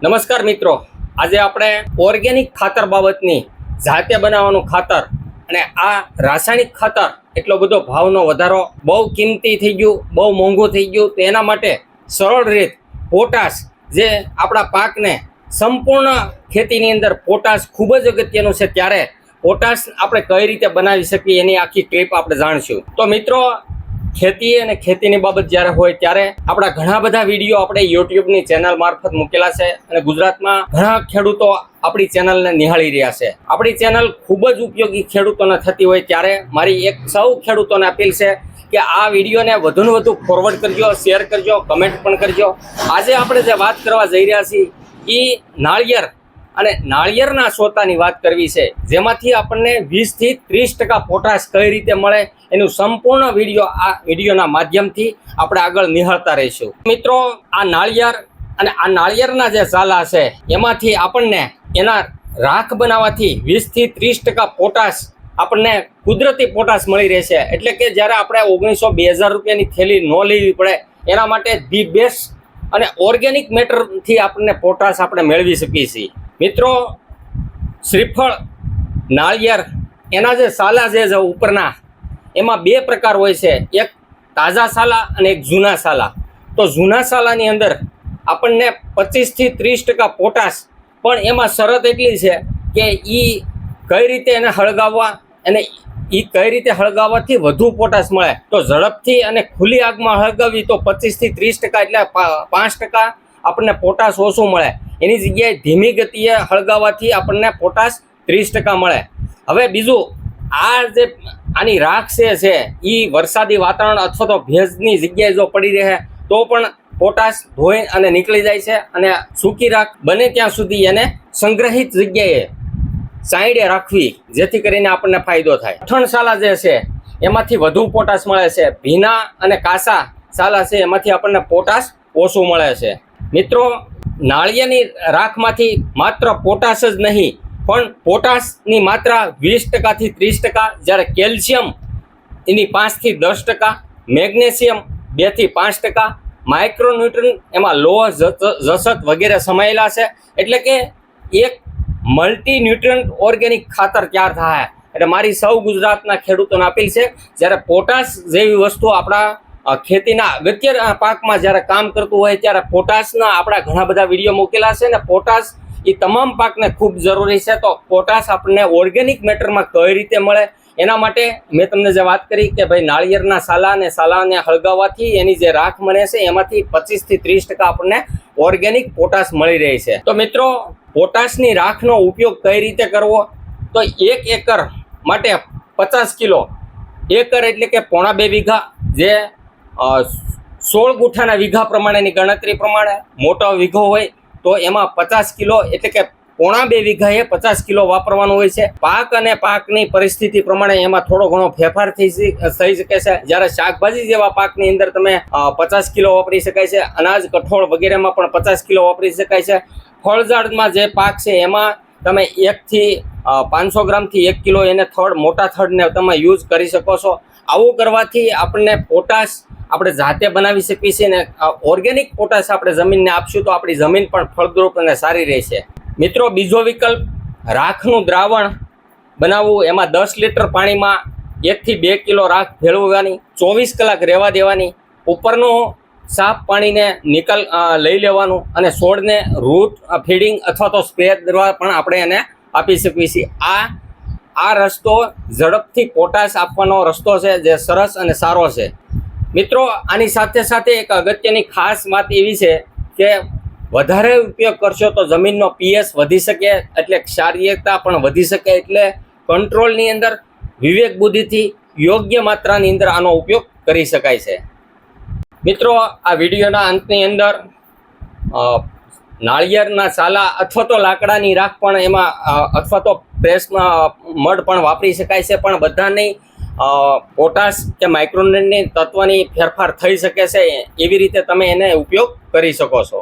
નમસ્કાર મિત્રો, આજે આપણે ઓર્ગેનિક ખાતર બાબતની જાતે બનાવવાનું ખાતર અને આ રાસાયણિક ખાતર એટલો બધો ભાવનો વધારો બહુ કિંમતી થઈ ગયું, બહુ મોંઘું થઈ ગયું, તો એના માટે સરળ રીત પોટાશ જે આપણા પાકને સંપૂર્ણ ખેતીની અંદર પોટાશ ખૂબ જ અગત્યનું છે, ત્યારે પોટાશ આપણે કઈ રીતે બનાવી શકીએ એની આખી ટીપ આપણે જાણશું। તો મિત્રો, ખેતી અને ખેતીની બાબત જ્યારે હોય ત્યારે આપણા ઘણા બધા વિડીયો આપણે યુટ્યુબની ચેનલ મારફત મૂકેલા છે અને ગુજરાતમાં ઘણા ખેડૂતો આપણી ચેનલને નિહાળી રહ્યા છે। આપણી ચેનલ ખૂબ જ ઉપયોગી ખેડૂતોને થતી હોય ત્યારે મારી એક સૌ ખેડૂતોને અપીલ છે કે આ વિડીયોને વધુને વધુ ફોરવર્ડ કરજો, શેર કરજો, કમેન્ટ પણ કરજો। આજે આપણે જે વાત કરવા જઈ રહ્યા છીએ એ નાળિયેર અને નાળિયેરના સોતાની વાત કરવી છે, જેમાંથી આપણને 20 થી 30% પોટાશ કઈ રીતે મળે એનું સંપૂર્ણ વિડીયો આ વિડીયોના માધ્યમથી આપણે આગળ નિહાળતા રહીશું। મિત્રો, આ નાળિયેર અને આ નાળિયેરના જે સાલા છે એમાંથી આપણને એના રાખ બનાવવાથી 20 થી 30% પોટાશ આપણને કુદરતી પોટાશ મળી રહેશે। એટલે કે જ્યારે આપણે 1900-2000 રૂપિયાની થેલી ન લેવી પડે એના માટે ધી બેસ્ટ અને ઓર્ગેનિક મેટરથી આપણને પોટાશ આપણે મેળવી શકીએ છીએ। મિત્રો, શ્રીફળ, નાળિયેર, એના જે સાલા છે ઉપરના એમાં બે પ્રકાર હોય છે, એક તાજા સાલા અને એક જૂના સાલા। તો જૂના સાલાની અંદર આપણને 25 થી 30% પોટાશ, પણ એમાં શરત એટલી છે કે એ કઈ રીતે એને હળગાવવા અને એ કઈ રીતે હળગાવવાથી વધુ પોટાશ મળે। તો ઝડપથી અને ખુલ્લી આગમાં હળગાવી તો 25 થી 30% એટલે 5% આપણને પોટાશ ઓછું મળે, એની જગ્યાએ ધીમી ગતિએ હળગાવવાથી આપણને પોટાશ 30% મળે। હવે બીજું, આ જે આની રાખ છે એ વરસાદી વાતાવરણ અથવા તો ભેજની જગ્યાએ જો પડી રહે તો પણ પોટાશ ધોઈ અને નીકળી જાય છે, અને સૂકી રાખ બને ત્યાં સુધી એને સંગ્રહિત જગ્યાએ સાઈડે રાખવી, જેથી કરીને આપણને ફાયદો થાય। કઠણ સાલા જે છે એમાંથી વધુ પોટાશ મળે છે, ભીના અને કાસા સાલા છે એમાંથી આપણને પોટાશ ઓછું મળે છે। મિત્રો, નાળિયેરની રાખમાંથી માત્ર પોટાશ જ નહીં પણ પોટાશની માત્રા 20% થી 30%, જ્યારે કેલ્શિયમ એની 5 થી 10%, મેગ્નેશિયમ 2 થી 5%, માઇક્રોન્યુટ્રન એમાં લોહ, જસત વગેરે સમાયેલા છે। એટલે કે એક મલ્ટી ન્યુટ્રન્ટ ઓર્ગેનિક ખાતર તૈયાર થાય। એટલે મારી સૌ ગુજરાતના ખેડૂતોને અપીલ છે, જ્યારે પોટાશ જેવી વસ્તુ આપણા ખેતીના અગત્ય પાકમાં જ્યારે કામ કરતું હોય ત્યારે પોટાશના આપણા ઘણા બધા વિડીયો મૂકેલા છે ને પોટાશ એ તમામ પાકને ખૂબ જરૂરી છે। તો પોટાશ આપણને ઓર્ગેનિક મેટરમાં કઈ રીતે મળે એના માટે મેં તમને જે વાત કરી કે ભાઈ નાળિયેરના સાલાને હળગાવવાથી એની જે રાખ મળે છે એમાંથી 25 થી 30% આપણને ઓર્ગેનિક પોટાશ મળી રહી છે। તો મિત્રો, પોટાશની રાખનો ઉપયોગ કઈ રીતે કરવો, તો 1 એકર માટે 50 કિલો, એકર એટલે કે 1.5 વીઘા, જે 16 ગુઠાના વીઘા પ્રમાણેની ગણતરી પ્રમાણે મોટો વીઘો હોય તો એમાં 50 કિલો એટલે કે 1.5 વીઘાએ 50 કિલો વાપરવાનું હોય છે। પાક અને પાકની પરિસ્થિતિ પ્રમાણે એમાં થોડો ઘણો ફેરફાર થઈ શકે છે। જ્યારે શાકભાજી જેવા પાકની અંદર તમે 50 કિલો વાપરી શકાય છે, અનાજ, કઠોળ વગેરેમાં પણ 50 કિલો વાપરી શકાય છે। ફળઝાડમાં જે પાક છે એમાં તમે 1 થી 500 ગ્રામથી 1 કિલો એને મોટા થડને તમે યુઝ કરી શકો છો। આવું કરવાથી આપણને પોટાશ આપણે જાતે બનાવી શકીએ છીએ અને ઓર્ગેનિક પોટાશ આપણે જમીનને આપશું તો આપણી જમીન પણ ફળદ્રુપ અને સારી રહેશે। મિત્રો, બીજો વિકલ્પ, રાખનું દ્રાવણ બનાવવું। એમાં 10 લીટર પાણીમાં 1 થી 2 કિલો રાખ ભેળવવાની, 24 કલાક રહેવા દેવાની, ઉપરનું સાફ પાણીને લઈ લેવાનું અને છોડને રૂટ ફીડિંગ અથવા તો સ્પ્રે દ્વારા પણ આપણે એને આપી શકીએ છીએ। આ રસ્તો ઝડપથી પોટાશ આપવાનો રસ્તો છે જે સરસ અને સારો છે। મિત્રો, આની સાથે સાથે એક અગત્યની ખાસ વાત એવી છે કે વધારે ઉપયોગ કરશો તો જમીનનો પીએચ વધી શકે, એટલે ક્ષારીયતા પણ વધી શકે। એટલે કંટ્રોલની અંદર વિવેક બુદ્ધિથી યોગ્ય માત્રાની અંદર આનો ઉપયોગ કરી શકાય છે। મિત્રો, આ વિડીયોના અંતની અંદર નાળિયેરના સાલા અથવા તો લાકડાની રાખ પણ એમાં અથવા તો પ્રેસમાં મડ પણ વાપરી શકાય છે, પણ બધાની પોટાશ કે માઇક્રોન્યુટ્રનની તત્વની ફેરફાર થઈ શકે છે, એવી રીતે તમે એને ઉપયોગ કરી શકો છો।